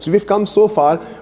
So we've come so far,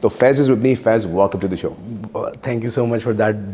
So Faiz is with me. Faiz, welcome to the show. Thank you so much for that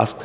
ask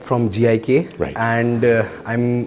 from GIK, Right. and I'm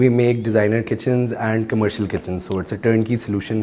We make designer kitchens and commercial kitchens, so it's a turnkey solution.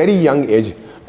very young age,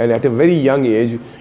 and at a very young age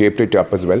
shaped it up as well.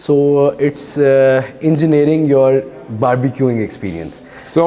So it's engineering your barbecuing experience. So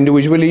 individually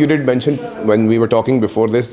you did mention when we were talking before this,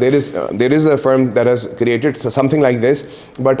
there is a firm that has created something like this, but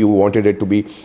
you wanted it to be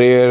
rare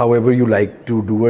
however you like to do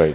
Right.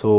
So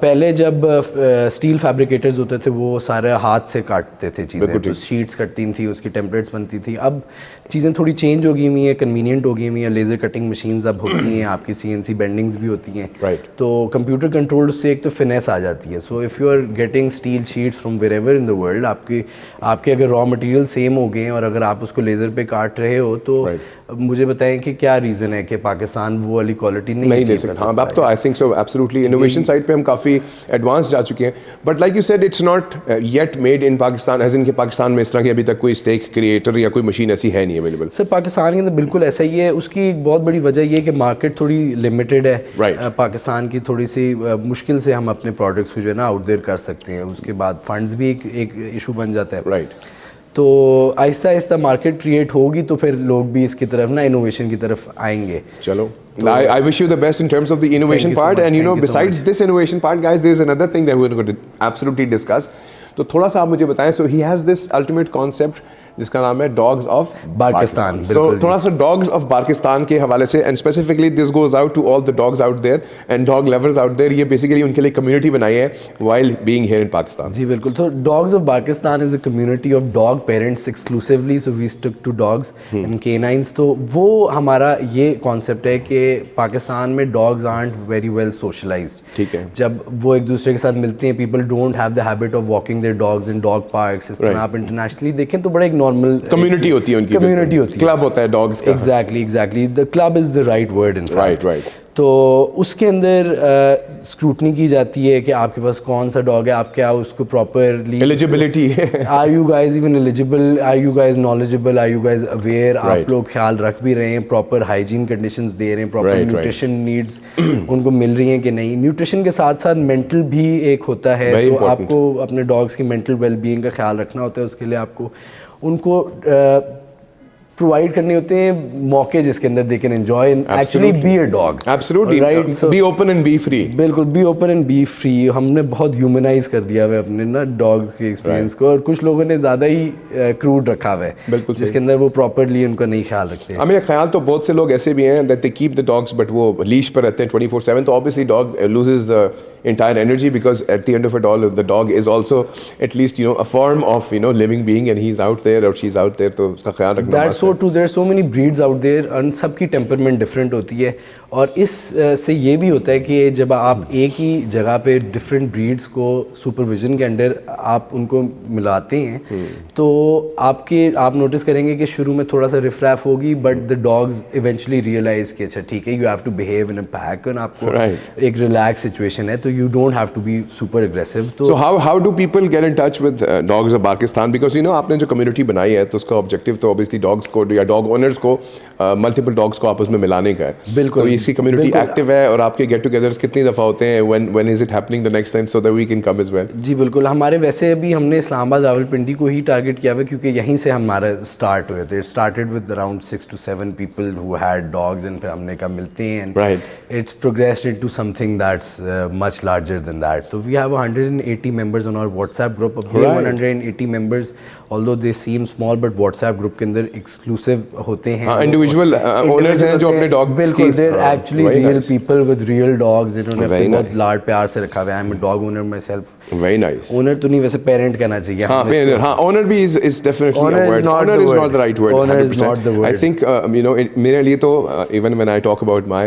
پہلے جب steel فیبریکیٹرز ہوتے تھے وہ سارے ہاتھ سے کاٹتے تھے چیزیں, تو شیٹس کٹتی تھیں, اس کی ٹیمپلیٹس بنتی تھی. اب چیزیں تھوڑی چینج ہو گئی ہوئی ہیں, کنوینئنٹ ہو گئی ہوئی ہیں, لیزر کٹنگ مشینز اب ہوتی ہیں, آپ کی CNC بینڈنگز بھی ہوتی ہیں, تو کمپیوٹر کنٹرول سے ایک تو فنیس آ جاتی ہے. So if you are getting steel sheets from wherever in the world, آپ کے اگر را مٹیریل سیم ہو گئے ہیں اور اگر آپ اس کو لیزر پہ کاٹ رہے ہو, تو مجھے بتائیں کہ کیا ریزن ہے کہ پاکستان وہ والی کوالٹی نہیں دے سکتا. ہاں اب تو I think so absolutely innovation side پہ ہم کافی ایڈوانس جا چکے ہیں, but like you said it's not yet made in Pakistan, as in کہ پاکستان میں اس طرح کی ابھی تک کوئی اسٹیک کریٹر یا کوئی مشین ایسی ہے نہیں اویلیبل. سر پاکستان کے اندر بالکل ایسا ہی ہے. اس کی ایک بہت بڑی وجہ یہ ہے کہ مارکیٹ تھوڑی لمیٹیڈ ہے. پاکستان کی تھوڑی سی مشکل سے ہم اپنے پروڈکٹس کو جو ہے نا آؤٹ دیئر کر سکتے ہیں. اس کے بعد فنڈز بھی ایک ایشو بن جاتا ہے. رائٹ. تو آہستہ آہستہ مارکیٹ کریٹ ہوگی تو پھر لوگ بھی اس کی طرف نا انوویشن کی طرف آئیں گے. چلو, I wish you the best in terms of the innovation part, and you know besides this innovation part guys, there is another thing that we're going to absolutely discuss. تو تھوڑا سا آپ مجھے بتائیں. So he has this ultimate concept جس کا نام ہے ڈاگز آف پاکستان. سو تھوڑا سا ڈاگز آف پاکستان کے حوالے سے, and specifically this goes out to all the dogs out there and dog lovers out there. یہ بیسیکلی ان کے لیے کمیونٹی بنائی ہے while being here in Pakistan. جی بالکل. تو dogs of Pakistan is a community of dog parents exclusively, so we stick to dogs and canines. تو وہ ہمارا یہ کانسیپٹ ہے کہ پاکستان میں dogs aren't very well socialised. ٹھیک ہے. جب وہ ایک دوسرے کے ساتھ ملتے ہیں, people don't have the habit of walking their dogs in dog parks. اس طرح آپ انٹرنیشنلی دیکھیں تو بڑا ایک نارمل کمیونٹی ہوتی ہے ان کی, کمیونٹی ہوتی ہے, کلب ہوتا ہے ڈاگز کا. Exactly the club is the right word in fact. Right. تو اس کے اندر اسکروٹنی کی جاتی ہے کہ آپ کے پاس کون سا ڈاگ ہے, آپ کیا اس کو پراپرلی ایلیجیبلٹی ہے, are you guys even eligible, are you guys knowledgeable, are you guys aware, آپ لوگ خیال رکھ بھی رہے ہیں, پراپر ہائیجین کنڈیشنز دے رہے ہیں, پراپر نیوٹریشن نیڈس ان کو مل رہی ہیں کہ نہیں. نیوٹریشن کے ساتھ ساتھ مینٹل بھی ایک ہوتا ہے, تو آپ کو اپنے ڈاگس کی مینٹل ویل بینگ کا خیال رکھنا ہوتا ہے. اس کے لیے آپ کو ان کو پرووائڈ کرنے ہوتے ہیں موقع جس کے اندر they can enjoy actually be a dog. Absolutely. Be open and be free. بالکل, be open and be free. ہم نے بہت ہیومنائز کر دیا ہوا ہے اپنے نا ڈاگس کے ایکسپیرینس کو, اور کچھ لوگوں نے زیادہ ہی کروڈ رکھا ہوا ہے بالکل, جس کے اندر وہ پراپرلی ان کا نہیں خیال رکھتے. میرا خیال تو بہت سے لوگ ایسے بھی ہیں that they keep the dogs but وہ لیش پر رہتے ہیں 24/7, تو obviously dog loses the entire energy because at the end of it all the dog is also at least a form of living being, and he's out there or she's out there, تو اس کا خیال رکھنا. That's so true. There are so many breeds out there and سب کی temperament different ہوتی ہے, اور اس سے یہ بھی ہوتا ہے کہ جب آپ ایک ہی جگہ پہ ڈفرینٹ بریڈس کو سپرویژن کے انڈر آپ ان کو ملاتے ہیں, تو آپ نوٹس کریں گے کہ شروع میں تھوڑا سا رف ریف ہوگی, but the dogs eventually realise کہ اچھا ٹھیک ہے, you have to behave in a pack, اور آپ کو ایک ریلیکس سچویشن ہے, تو you don't have to be super aggressive. تو how do people get in touch with dogs of Pakistan, because آپ نے جو کمیونٹی بنائی ہے تو اس کا آبجیکٹیو تو اوبیسلی ڈاگس کو یا ڈاگ اونرز کو ملٹیپل ڈاگس کو آپس میں ملانے کا ہے. بالکل. تو اس کی کمیونٹی ایکٹیو ہے, اور آپ کے گیٹ ٹوگیدرز کتنی دفعہ ہوتے ہیں, when is it happening the next time so that we can come as well? جی بالکل. ہمارے ویسے ابھی ہم نے اسلام آباد راولپنڈی کو ہی ٹارگیٹ کیا ہوا ہے, کیونکہ یہیں سے ہمارا اسٹارٹ ہوئے تھے. Started with around 6 to 7 people who had dogs, and پھر ہم نے کہا ملتے ہیں, and it's progressed into something that's much larger than that. So we have 180 members on our WhatsApp group. Of 180 members, although they seem small, but WhatsApp group کے اندر exclusive ہوتے ہیں, individual owners ہیں جو اپنے ڈاگ. بالکل, they're actually real people with real dogs, جنہوں نے بہت لاڈ پیار سے رکھا ہوا ہے. I'm a dog owner myself. Very nice. Owner تو نہیں, ویسے پیرنٹ کہنا چاہیے. ہاں owner بھی is definitely a word. Owner is not the right word. Owner is not the word. I think میرے لیے تو even when I talk about my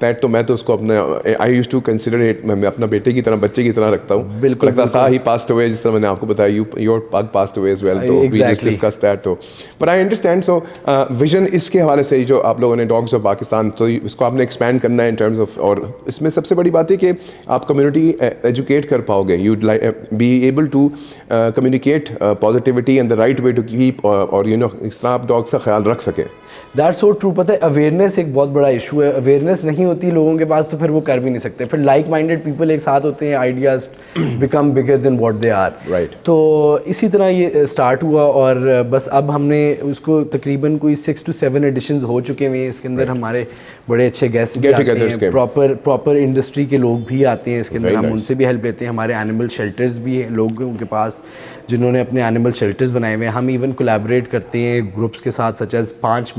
pet, تو میں تو اس کو اپنے I used to consider it, میں اپنا بیٹے کی طرح, بچے کی طرح رکھتا ہوں. بالکل لگتا تھا he passed away, جس طرح میں نے آپ کو بتایا your pug passed away as well, تو we just discussed that. تو but I understand. So vision اس کے حوالے سے جو آپ لوگوں نے ڈاگس آف پاکستان, تو اس کو آپ نے ایکسپینڈ کرنا ہے ان ٹرمز آف, اور اس میں سب سے بڑی بات ہے کہ آپ کمیونٹی ایجوکیٹ کر پاؤ گے. You be able to communicate positivity and the right way to keep, اور اس طرح آپ ڈاگس کا خیال رکھ سکیں. That's so true. پتہ ہے اویئرنیس ایک بہت بڑا ایشو ہے. اویئرنیس نہیں ہوتی لوگوں کے پاس تو پھر وہ کر بھی نہیں سکتے. پھر لائک مائنڈیڈ پیپل ایک ساتھ ہوتے ہیں, ideas become bigger than what they are. Right. تو اسی طرح یہ اسٹارٹ ہوا, اور بس اب ہم نے اس کو تقریباً کوئی 6 to 7 ایڈیشنز ہو چکے ہوئے ہیں. اس کے اندر ہمارے بڑے اچھے گیسٹ بھی آتے ہیں, پراپر انڈسٹری کے لوگ بھی آتے ہیں اس کے اندر, ہم ان سے بھی ہیلپ لیتے ہیں. ہمارے اینیمل شیلٹرز بھی ہیں لوگوں کے پاس جنہوں نے اپنے اینیمل شیلٹرز بنائے ہوئے ہیں. ہم ایون کولیبریٹ کرتے ہیں گروپس کے ساتھ, such as 5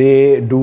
They do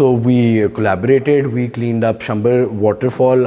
So we collaborated, we cleaned up Shambar waterfall.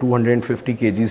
250 kgs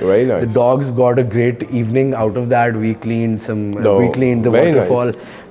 Very nice. The dogs got a great evening out of that. We cleaned the Very waterfall. nice.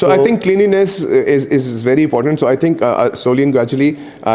So I think cleanliness is very important. So I think slowly and gradually, I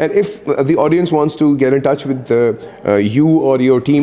And if the audience wants to get in touch with you or your team,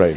Right.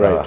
Right.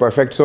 Perfect. So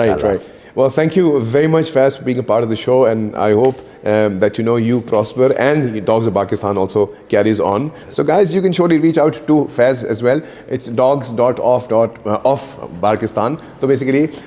Right. Well, thank you very much, Faz, for being a part of the show, and I hope that you prosper and Dogs of Pakistan also carries on. So, guys, you can surely reach out to Faz as well. It's dogs.off.Pakistan. So, basically,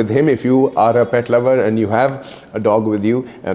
with him. If you are a pet lover and you have a dog with you and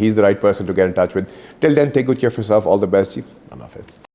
he's the right person to get in touch with. Till then, take good care of yourself. All the best. Allah Hafiz.